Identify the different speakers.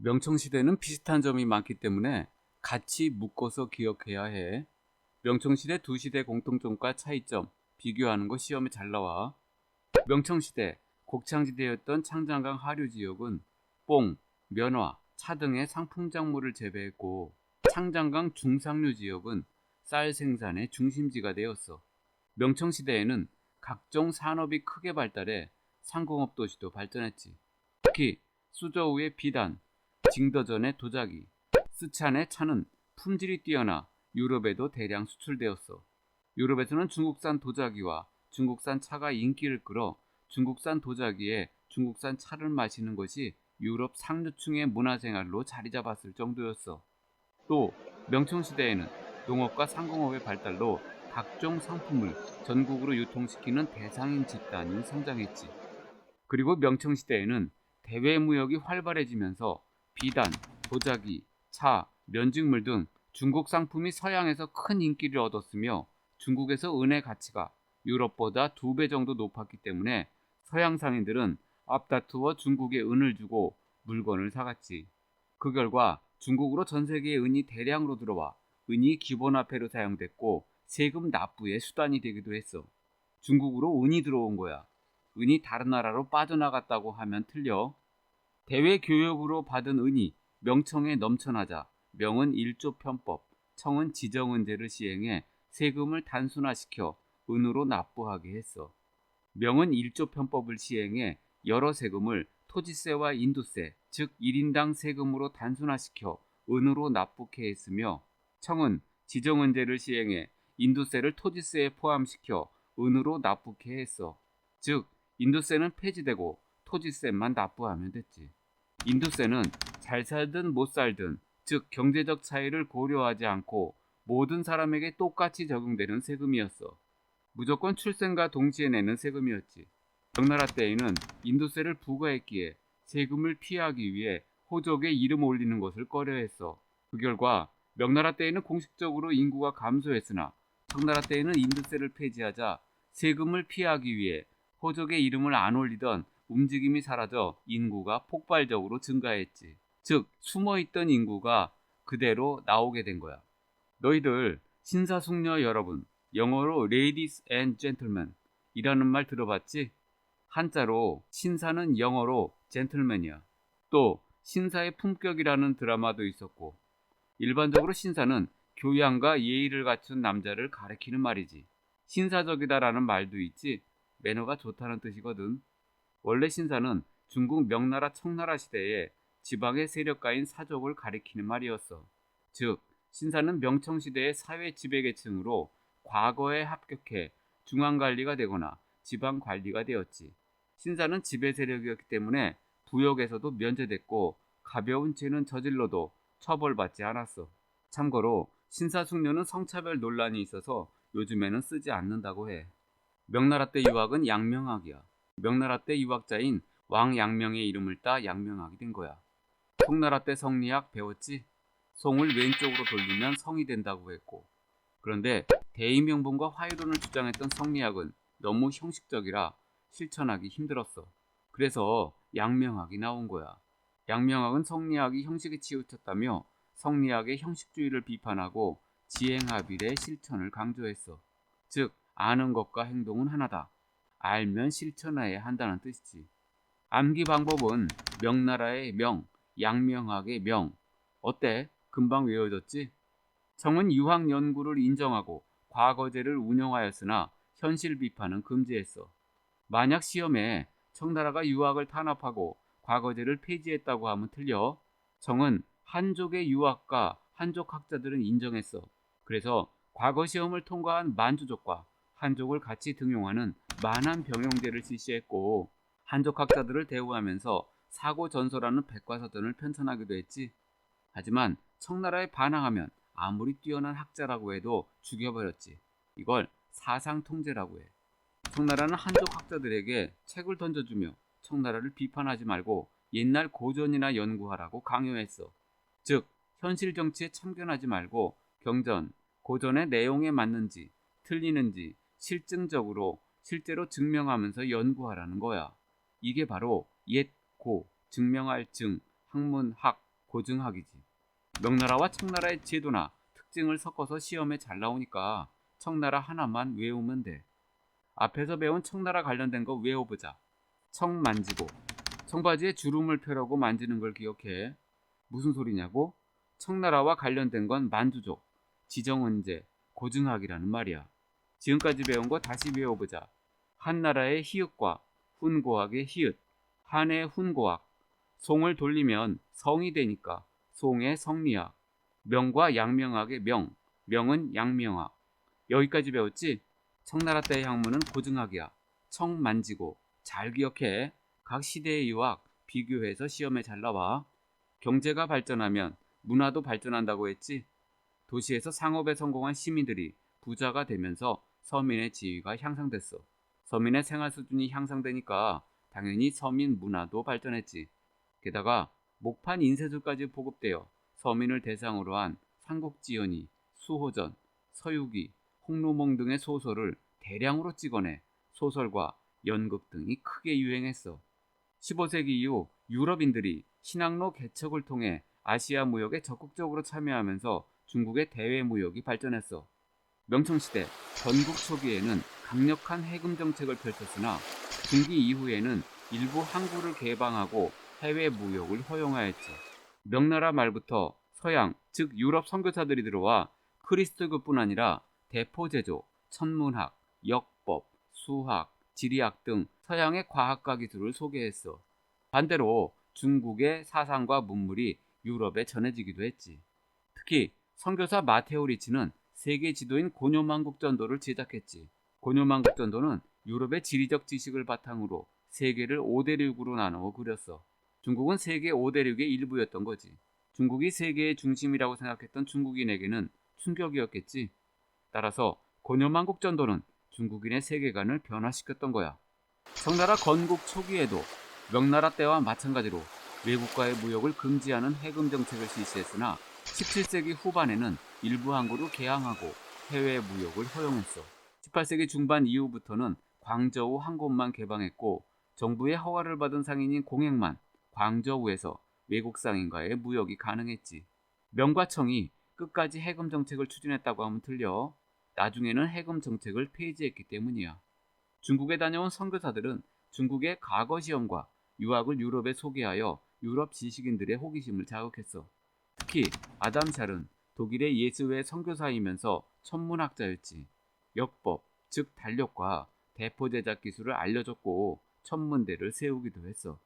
Speaker 1: 명청시대는 비슷한 점이 많기 때문에 같이 묶어서 기억해야 해. 명청시대 두 시대 공통점과 차이점 비교하는 거 시험에 잘 나와. 명청시대 곡창지대였던 창장강 하류 지역은 뽕, 면화, 차 등의 상품작물을 재배했고, 창장강 중상류 지역은 쌀 생산의 중심지가 되었어. 명청시대에는 각종 산업이 크게 발달해 상공업 도시도 발전했지. 특히 수저우의 비단, 징더전의 도자기, 스촨의 차는 품질이 뛰어나 유럽에도 대량 수출되었어. 유럽에서는 중국산 도자기와 중국산 차가 인기를 끌어 중국산 도자기에 중국산 차를 마시는 것이 유럽 상류층의 문화생활로 자리 잡았을 정도였어. 또 명청시대에는 농업과 상공업의 발달로 각종 상품을 전국으로 유통시키는 대상인 집단이 성장했지. 그리고 명청시대에는 대외무역이 활발해지면서 비단, 도자기, 차, 면직물 등 중국 상품이 서양에서 큰 인기를 얻었으며, 중국에서 은의 가치가 유럽보다 2배 정도 높았기 때문에 서양 상인들은 앞다투어 중국에 은을 주고 물건을 사갔지. 그 결과 중국으로 전 세계에 은이 대량으로 들어와 은이 기본화폐로 사용됐고 세금 납부의 수단이 되기도 했어. 중국으로 은이 들어온 거야. 은이 다른 나라로 빠져나갔다고 하면 틀려. 대외 교역으로 받은 은이 명청에 넘쳐나자 명은 일조 편법, 청은 지정은제를 시행해 세금을 단순화시켜 은으로 납부하게 했어. 명은 일조 편법을 시행해 여러 세금을 토지세와 인도세, 즉 1인당 세금으로 단순화시켜 은으로 납부케 했으며, 청은 지정은제를 시행해 인도세를 토지세에 포함시켜 은으로 납부케 했어. 즉 인도세는 폐지되고 토지세만 납부하면 됐지. 인도세는 잘 살든 못 살든, 즉 경제적 차이를 고려하지 않고 모든 사람에게 똑같이 적용되는 세금이었어. 무조건 출생과 동시에 내는 세금이었지. 명나라 때에는 인도세를 부과했기에 세금을 피하기 위해 호족에 이름 올리는 것을 꺼려했어. 그 결과 명나라 때에는 공식적으로 인구가 감소했으나, 청나라 때에는 인도세를 폐지하자 세금을 피하기 위해 호족의 이름을 안 올리던 움직임이 사라져 인구가 폭발적으로 증가했지. 즉 숨어있던 인구가 그대로 나오게 된 거야. 너희들 신사숙녀 여러분, 영어로 Ladies and Gentlemen 이라는 말 들어봤지? 한자로 신사는 영어로 젠틀맨이야. 또 신사의 품격이라는 드라마도 있었고, 일반적으로 신사는 교양과 예의를 갖춘 남자를 가리키는 말이지. 신사적이다라는 말도 있지. 매너가 좋다는 뜻이거든. 원래 신사는 중국 명나라 청나라 시대에 지방의 세력가인 사족을 가리키는 말이었어. 즉 신사는 명청시대의 사회 지배계층으로 과거에 합격해 중앙관리가 되거나 지방관리가 되었지. 신사는 지배세력이었기 때문에 부역에서도 면제됐고 가벼운 죄는 저질러도 처벌받지 않았어. 참고로 신사숙녀는 성차별 논란이 있어서 요즘에는 쓰지 않는다고 해. 명나라 때 유학은 양명학이야. 명나라 때 유학자인 왕양명의 이름을 따 양명학이 된 거야. 송나라 때 성리학 배웠지? 송을 왼쪽으로 돌리면 성이 된다고 했고, 그런데 대의명분과 화유론을 주장했던 성리학은 너무 형식적이라 실천하기 힘들었어. 그래서 양명학이 나온 거야. 양명학은 성리학이 형식에 치우쳤다며 성리학의 형식주의를 비판하고 지행합일의 실천을 강조했어. 즉 아는 것과 행동은 하나다. 알면 실천해야 한다는 뜻이지. 암기 방법은 명나라의 명, 양명학의 명. 어때? 금방 외워졌지? 청은 유학 연구를 인정하고 과거제를 운영하였으나 현실 비판은 금지했어. 만약 시험에 청나라가 유학을 탄압하고 과거제를 폐지했다고 하면 틀려. 청은 한족의 유학과 한족 학자들은 인정했어. 그래서 과거 시험을 통과한 만주족과 한족을 같이 등용하는 만한병용제를 실시했고, 한족 학자들을 대우하면서 사고 전서라는 백과사전을 편찬하기도 했지. 하지만 청나라에 반항하면 아무리 뛰어난 학자라고 해도 죽여버렸지. 이걸 사상통제라고 해. 청나라는 한족 학자들에게 책을 던져주며 청나라를 비판하지 말고 옛날 고전이나 연구하라고 강요했어. 즉 현실 정치에 참견하지 말고 경전, 고전의 내용에 맞는지 틀리는지 실증적으로 실제로 증명하면서 연구하라는 거야. 이게 바로 옛, 고, 증명할 증, 학문, 학, 고증학이지. 명나라와 청나라의 제도나 특징을 섞어서 시험에 잘 나오니까 청나라 하나만 외우면 돼. 앞에서 배운 청나라 관련된 거 외워보자. 청 만지고. 청바지에 주름을 펴려고 만지는 걸 기억해. 무슨 소리냐고? 청나라와 관련된 건 만주족, 지정은제, 고증학이라는 말이야. 지금까지 배운 거 다시 외워보자. 한나라의 희읍과 훈고학의 희읍, 한의 훈고학. 송을 돌리면 성이 되니까 송의 성리학. 명과 양명학의 명, 명은 양명학. 여기까지 배웠지? 청나라 때의 학문은 고증학이야. 청 만지고. 잘 기억해. 각 시대의 유학 비교해서 시험에 잘 나와. 경제가 발전하면 문화도 발전한다고 했지. 도시에서 상업에 성공한 시민들이 부자가 되면서 서민의 지위가 향상됐어. 서민의 생활 수준이 향상되니까 당연히 서민 문화도 발전했지. 게다가 목판 인쇄술까지 보급되어 서민을 대상으로 한 삼국지연이, 수호전, 서유기, 홍로몽 등의 소설을 대량으로 찍어내 소설과 연극 등이 크게 유행했어. 15세기 이후 유럽인들이 신항로 개척을 통해 아시아 무역에 적극적으로 참여하면서 중국의 대외 무역이 발전했어. 명청시대 건국 초기에는 강력한 해금 정책을 펼쳤으나 중기 이후에는 일부 항구를 개방하고 해외 무역을 허용하였지. 명나라 말부터 서양, 즉 유럽 선교사들이 들어와 크리스트교뿐 아니라 대포제조, 천문학, 역법, 수학, 지리학 등 서양의 과학과 기술을 소개했어. 반대로 중국의 사상과 문물이 유럽에 전해지기도 했지. 특히 선교사 마테오 리치는 세계 지도인 고뇨만국전도를 제작했지. 고뇨만국전도는 유럽의 지리적 지식을 바탕으로 세계를 5대륙으로 나누어 그렸어. 중국은 세계 5대륙의 일부였던 거지. 중국이 세계의 중심이라고 생각했던 중국인에게는 충격이었겠지. 따라서 고뇨만국전도는 중국인의 세계관을 변화시켰던 거야. 청나라 건국 초기에도 명나라 때와 마찬가지로 외국과의 무역을 금지하는 해금 정책을 실시했으나 17세기 후반에는 일부 항구를 개항하고 해외 무역을 허용했어. 18세기 중반 이후부터는 광저우 한 곳만 개방했고 정부의 허가를 받은 상인인 공행만 광저우에서 외국 상인과의 무역이 가능했지. 명과 청이 끝까지 해금 정책을 추진했다고 하면 틀려. 나중에는 해금 정책을 폐지했기 때문이야. 중국에 다녀온 선교사들은 중국의 과거 시험과 유학을 유럽에 소개하여 유럽 지식인들의 호기심을 자극했어. 특히 아담 샬은 독일의 예수회 선교사이면서 천문학자였지. 역법, 즉 달력과 대포 제작 기술을 알려줬고 천문대를 세우기도 했어.